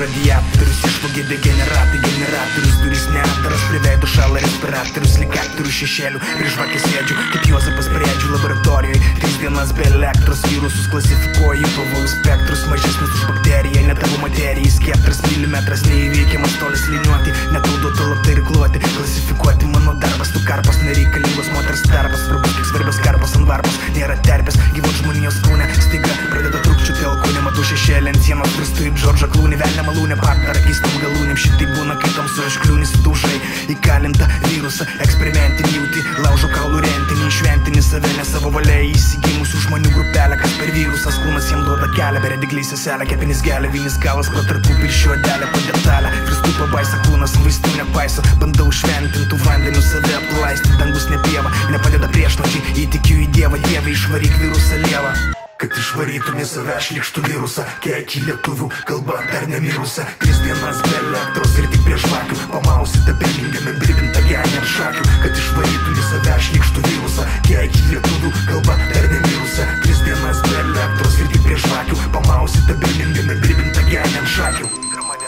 radiatorius, išvogė degeneratai, generatorius, duris neapdaras, prie veido šala respiratorius, lyg aktorių šešėlių, prie žvakės sėdžiu, kaip Juozapas Priedžių laboratorijoje, 3 dienas be elektros, virusus klasifikuoji pavojų spektrus, mažesnis už bakteriją, ne tavo materijai, skeptras, milimetras, neįveikiamas tolis liniuoti, nenaudota laptai irkluoti, klasifikuoti mano darbas, tu karpos nereikalingos moters darbas, svarbus kiek svarbios karpos ant varpos, nėra terpės, gyvos žmonijos kūne, staiga pradeda trūkčioti alkūnė, matau šešėlį ant sienos, kristu į Džordžą Klūnį, velnę malūnę, partnerą keistam galūnėm, šitai būna, kai tamsu iškliūni sudaužai, įkalintą virusą, eksperimentinį jauti, laužo kaulų rentinį, šventinį save, ne savo valia įsigimusių žmonių grupelę, kas per virusas, kūnas jiem duoda kelią, beredigliai seselę, kepenis gelia, vinis galas, pratarpų pilšiu odelę, po detalę, kristų pabaisa, kūnas vaistų nepaiso, bandau šventintų vandenių save aplaisti, dangus ne pieva, nepadeda priešnuodžiai, įtikiu į Dievą, Dievą išvaryk virusą lievą. Kad išvarytum į save šlykštų virusą, kiekį lietuvių kalba dar nemirusią, 3 dienas be elektros ir tik prie žvakių, pamausite Birmingeme bribintą genį ant šakių. Kad išvarytum į save šlykštų virusą, kiekį lietuvių kalba dar nemirusią, 3 dienas be elektros ir tik prie žvakių, pamausite Birmingeme bribintą genį ant šakių.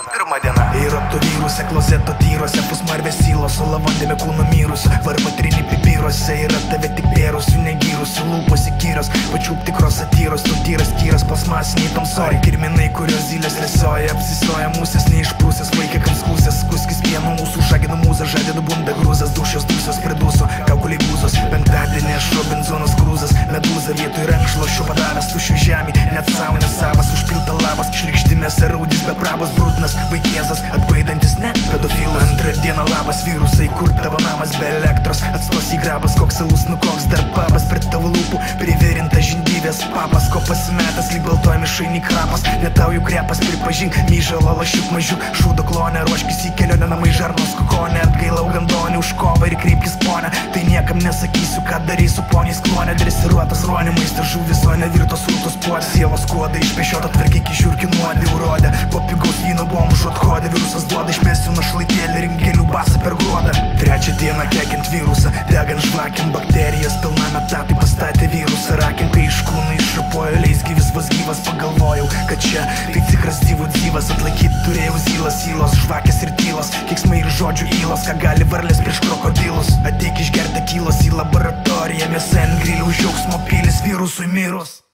Pirma diena. Yra to viruse, klozeto tyruose, pusmarvės sylos, o lavandėme kūno mirusių, varvatrinį pipyruose, yra tave tik pėrusių, negyrusių, lūpos įkyrios, pačiūp tikros satyros, tu tyras kyras, plasmasiniai tamsori, kirminai, kurios zylės lesioja, apsisoja musės, neišprūsės, vaikė kam skūsės, skuskis pieno mūsų, žagino mūzą, žadinu bunda grūzas, dušios dusios pridūsų, kaukuliai būzos, penktadienį šio benzonas grūzas, medūza vietoj rankšluosčio padavęs tušių žemį, net savo nesavas, užpilta lavas, šlikštimės raudys, beprabas, brūtnas, vaikėzas, atbaidantis ne pedofilas. Antrą dieną labas virusai, kur tavo namas be elektros, atstos į grabas, koks salus nukoks, dar babas prie tavo lūpų, privirinta žindyvės papas, ko pasimetęs, lyg baltoj mišaini krapas, ne tau jų krepas, pripažink, myžalo lašiuk mažiuk, šūdo klonę, ruoškis į kelionę namai žarnos kukonę, atgailau gandonį už kovą ir kreipkis ponę, tai niekam nesakysiu, ką darysiu poniais klonė, dresiruotas ruonė, maistas žuvis, o ne virtos rūtos puodė, sielos kodai, išpešiota tvarkyk į žiūrkių nuodį, urodė, po pigaus vyno bombų atkodė, virusas duoda, išmesiu nuo šlaitėlį, rinkelių basą per gruodą. 3 dieną kekint virusą, degant žvakint bakterijas, pilna metatai pastatė virusą, rakintai iš kūno išrapojo, leisgyvis vos gyvas, pagalvojau, kad čia tai tikras divų dyvas, atlaikyti turėjau zylas, ylos, žvakės ir tylos, keiksmai ir žodžių ylos, ką gali varlės prieš krokodilus, ateik išgerti kylos į laboratoriją, mėsa ant grilių, žiaugsmo pilis virusui mirus.